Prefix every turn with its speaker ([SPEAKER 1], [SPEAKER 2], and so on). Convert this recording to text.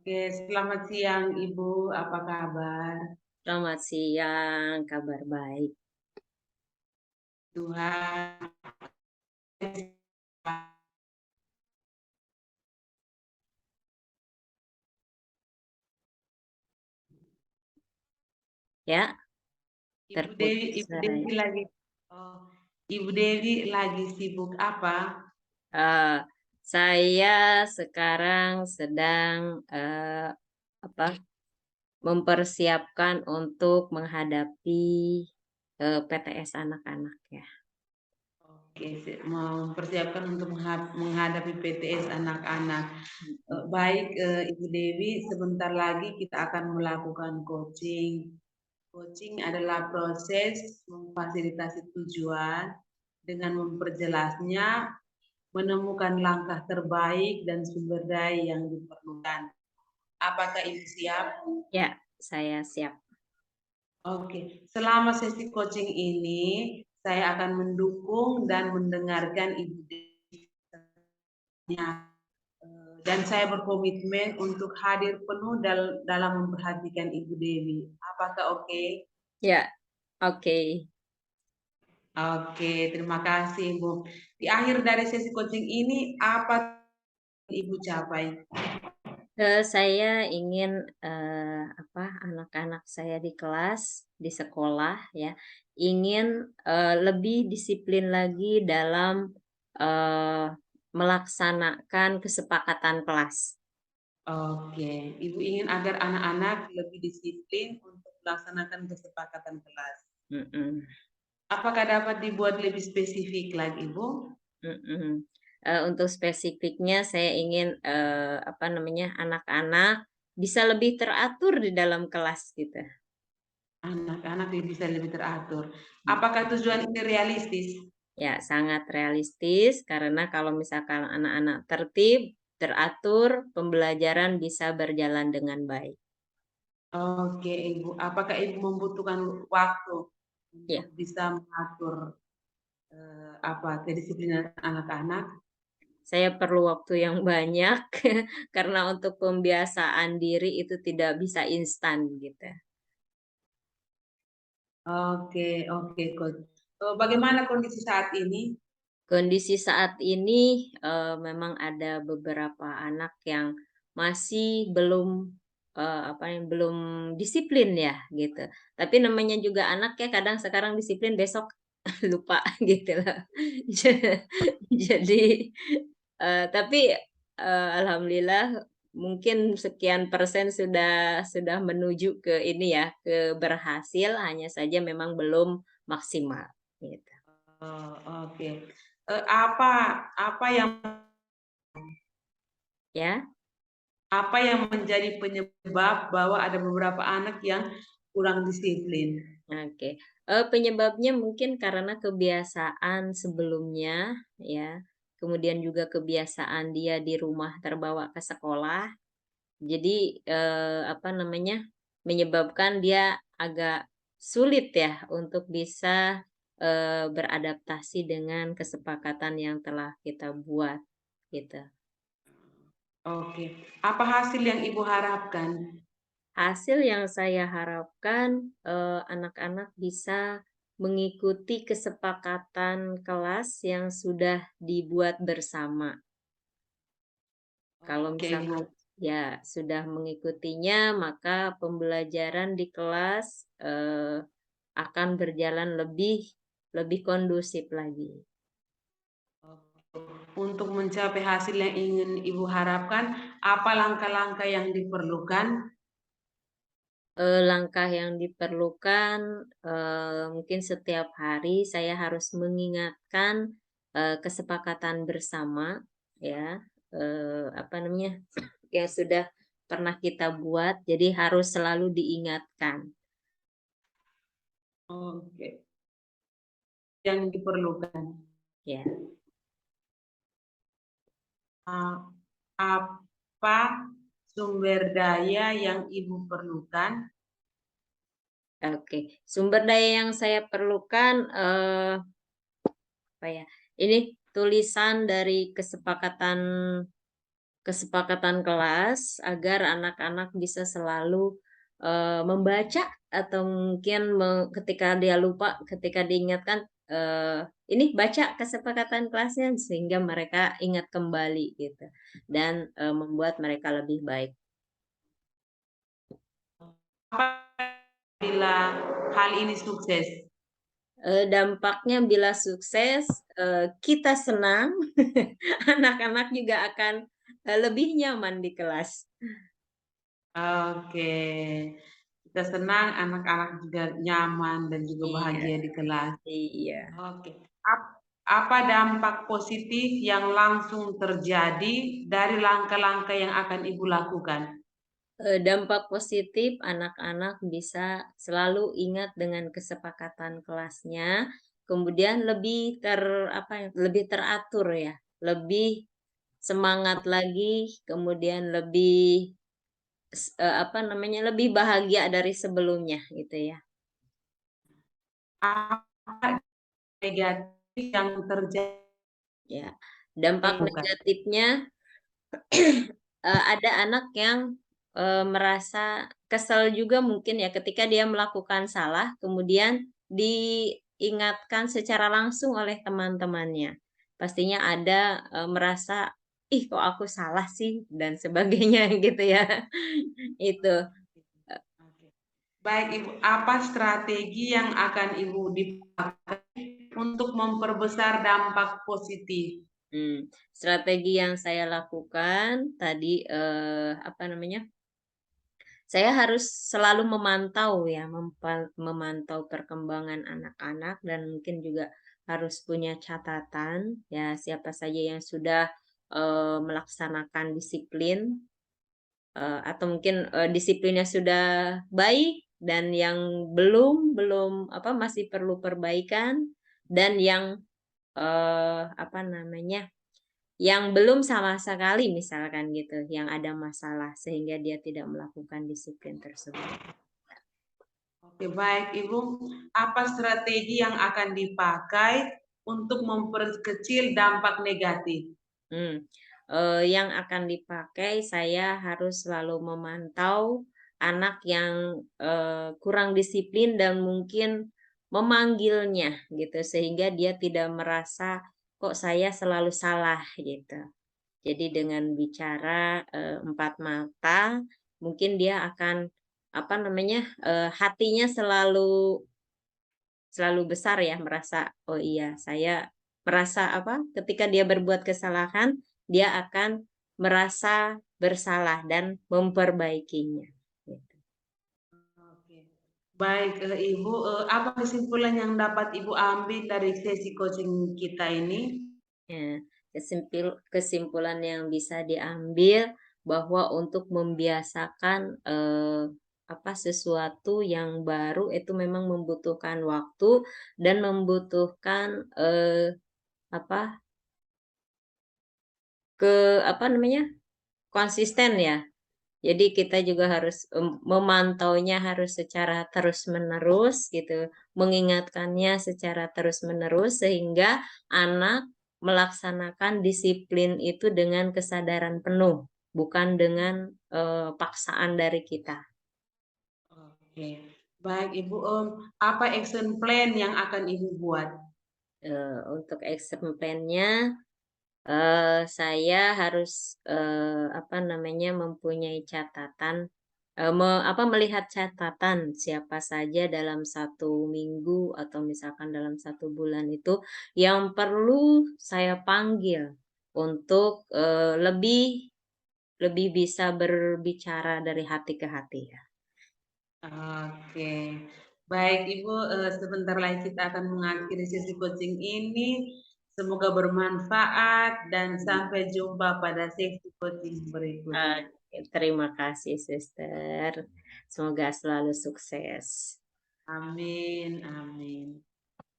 [SPEAKER 1] Oke, selamat siang Ibu, apa kabar?
[SPEAKER 2] Selamat siang, kabar baik.
[SPEAKER 1] Tuhan.
[SPEAKER 2] Ya,
[SPEAKER 1] Ibu Dewi,
[SPEAKER 2] terputus
[SPEAKER 1] Ibu Dewi
[SPEAKER 2] suaranya.
[SPEAKER 1] lagi, oh, Ibu Dewi lagi sibuk apa?
[SPEAKER 2] Eh, saya sekarang sedang apa, mempersiapkan untuk menghadapi PTS anak-anak ya.
[SPEAKER 1] Oke, mempersiapkan untuk menghadapi PTS anak-anak.
[SPEAKER 2] Mm.
[SPEAKER 1] Baik, Ibu Dewi, sebentar lagi kita akan melakukan coaching. Coaching adalah proses memfasilitasi tujuan dengan memperjelasnya, menemukan langkah terbaik dan sumber daya yang diperlukan. Apakah Ibu siap?
[SPEAKER 2] Ya, saya siap.
[SPEAKER 1] Oke, selama sesi coaching ini, saya akan mendukung dan mendengarkan Ibu dan saya berkomitmen untuk hadir penuh dalam memperhatikan Ibu Dewi. Apakah oke?
[SPEAKER 2] Ya, oke.
[SPEAKER 1] Oke, terima kasih Ibu. Di akhir dari sesi coaching ini, apa Ibu capai?
[SPEAKER 2] Saya ingin anak-anak saya di kelas, di sekolah ya, ingin lebih disiplin lagi dalam eh, melaksanakan kesepakatan kelas.
[SPEAKER 1] Oke, Ibu ingin agar anak-anak lebih disiplin untuk melaksanakan kesepakatan kelas.
[SPEAKER 2] Mm-mm,
[SPEAKER 1] Apakah dapat dibuat lebih spesifik lagi, Ibu?
[SPEAKER 2] mm-mm. Untuk spesifiknya saya ingin anak-anak bisa lebih teratur di dalam kelas gitu.
[SPEAKER 1] Anak-anak bisa lebih teratur.
[SPEAKER 2] Mm.
[SPEAKER 1] Apakah tujuan ini realistis?
[SPEAKER 2] Ya, sangat realistis karena kalau misalkan anak-anak tertib, teratur, pembelajaran bisa berjalan dengan baik.
[SPEAKER 1] Oke, Ibu. Apakah Ibu membutuhkan waktu
[SPEAKER 2] Ya,
[SPEAKER 1] untuk bisa mengatur kedisiplinan anak-anak?
[SPEAKER 2] saya perlu waktu yang banyak karena untuk pembiasaan diri itu tidak bisa instan gitu.
[SPEAKER 1] Oke, oke, Coach. Bagaimana kondisi saat ini?
[SPEAKER 2] Kondisi saat ini memang ada beberapa anak yang masih belum disiplin ya gitu. Tapi namanya juga anak ya kadang sekarang disiplin besok lupa gitu loh. Jadi, tapi, alhamdulillah mungkin sekian persen sudah menuju ke ini ya, ke berhasil, hanya saja memang belum maksimal, gitu.
[SPEAKER 1] Oh, oke. Apa apa yang
[SPEAKER 2] Ya,
[SPEAKER 1] apa yang menjadi penyebab bahwa ada beberapa anak yang kurang disiplin?
[SPEAKER 2] oke. Penyebabnya mungkin karena kebiasaan sebelumnya ya, kemudian juga kebiasaan dia di rumah terbawa ke sekolah. Jadi, menyebabkan dia agak sulit ya untuk bisa, beradaptasi dengan kesepakatan yang telah kita buat, gitu.
[SPEAKER 1] Oke. Apa hasil yang Ibu harapkan?
[SPEAKER 2] Hasil yang saya harapkan, anak-anak bisa mengikuti kesepakatan kelas yang sudah dibuat bersama. Kalau
[SPEAKER 1] Oke, Ibu.
[SPEAKER 2] misalkan ya sudah mengikutinya, maka pembelajaran di kelas, akan berjalan lebih lebih kondusif lagi.
[SPEAKER 1] Untuk mencapai hasil yang ingin Ibu harapkan, apa langkah-langkah yang diperlukan?
[SPEAKER 2] Langkah yang diperlukan, mungkin setiap hari saya harus mengingatkan, kesepakatan bersama ya, yang sudah pernah kita buat, jadi harus selalu diingatkan,
[SPEAKER 1] Oke, yang diperlukan.
[SPEAKER 2] ya.
[SPEAKER 1] Ah, apa sumber daya yang Ibu perlukan?
[SPEAKER 2] Oke, sumber daya yang saya perlukan, apa ya, ini tulisan dari kesepakatan kesepakatan kelas agar anak-anak bisa selalu, membaca atau mungkin ketika dia lupa, ketika diingatkan, "Ini baca kesepakatan kelasnya," sehingga mereka ingat kembali gitu dan, membuat mereka lebih baik.
[SPEAKER 1] Apa bila hal ini sukses?
[SPEAKER 2] Dampaknya bila sukses, kita senang, anak-anak juga akan, lebih nyaman di kelas.
[SPEAKER 1] Oke. Kita senang, anak-anak juga nyaman dan juga
[SPEAKER 2] Iya
[SPEAKER 1] bahagia di kelas.
[SPEAKER 2] iya.
[SPEAKER 1] Oke. Apa dampak positif yang langsung terjadi dari langkah-langkah yang akan Ibu lakukan?
[SPEAKER 2] Dampak positif anak-anak bisa selalu ingat dengan kesepakatan kelasnya, kemudian lebih apa ya, lebih teratur ya, lebih semangat lagi, kemudian lebih apa namanya, lebih bahagia dari sebelumnya gitu ya.
[SPEAKER 1] Apa negatif yang terjadi
[SPEAKER 2] Ya, dampak
[SPEAKER 1] bukan?
[SPEAKER 2] negatifnya, ada anak yang, merasa kesal juga mungkin ya ketika dia melakukan salah, kemudian diingatkan secara langsung oleh teman-temannya. Pastinya ada, merasa, "Ih, kok aku salah sih?" dan sebagainya gitu ya. Itu.
[SPEAKER 1] Oke. Baik Ibu, apa strategi yang akan Ibu dipakai untuk memperbesar dampak positif?
[SPEAKER 2] Strategi yang saya lakukan tadi, apa namanya, saya harus selalu memantau ya, memantau perkembangan anak-anak dan mungkin juga harus punya catatan, ya siapa saja yang sudah, melaksanakan disiplin, atau mungkin, disiplinnya sudah baik dan yang belum belum apa, masih perlu perbaikan dan yang, apa namanya, yang belum sama sekali misalkan gitu, yang ada masalah sehingga dia tidak melakukan disiplin tersebut.
[SPEAKER 1] Oke, baik Ibu. Apa strategi yang akan dipakai untuk memperkecil dampak negatif?
[SPEAKER 2] Hmm, yang akan dipakai saya harus selalu memantau anak yang, kurang disiplin dan mungkin memanggilnya gitu, sehingga dia tidak merasa, "Kok saya selalu salah?" Gitu. Jadi dengan bicara, empat mata, mungkin dia akan, apa namanya, hatinya selalu selalu besar ya, merasa, "Oh iya, saya" merasa apa, ketika dia berbuat kesalahan, dia akan merasa bersalah dan memperbaikinya, gitu.
[SPEAKER 1] Oke. Baik, Ibu, apa kesimpulan yang dapat Ibu ambil dari sesi coaching kita ini?
[SPEAKER 2] Ya, kesimpulan yang bisa diambil bahwa untuk membiasakan, apa, sesuatu yang baru itu memang membutuhkan waktu dan membutuhkan, apa, apa namanya, konsisten ya. Jadi kita juga harus, memantaunya harus secara terus-menerus gitu, mengingatkannya secara terus-menerus sehingga anak melaksanakan disiplin itu dengan kesadaran penuh, bukan dengan, paksaan dari kita.
[SPEAKER 1] Oke. Baik, Ibu, apa action plan yang akan Ibu buat?
[SPEAKER 2] Untuk action plan-nya, saya harus, apa namanya, mempunyai catatan, melihat catatan siapa saja dalam satu minggu atau misalkan dalam satu bulan itu yang perlu saya panggil untuk, lebih lebih bisa berbicara dari hati ke hati ya.
[SPEAKER 1] Oke. Baik, Ibu, sebentar lagi kita akan mengakhiri sesi coaching ini. Semoga bermanfaat dan sampai jumpa pada sesi coaching berikutnya.
[SPEAKER 2] Oke, terima kasih Sister, semoga selalu sukses.
[SPEAKER 1] Amin, amin.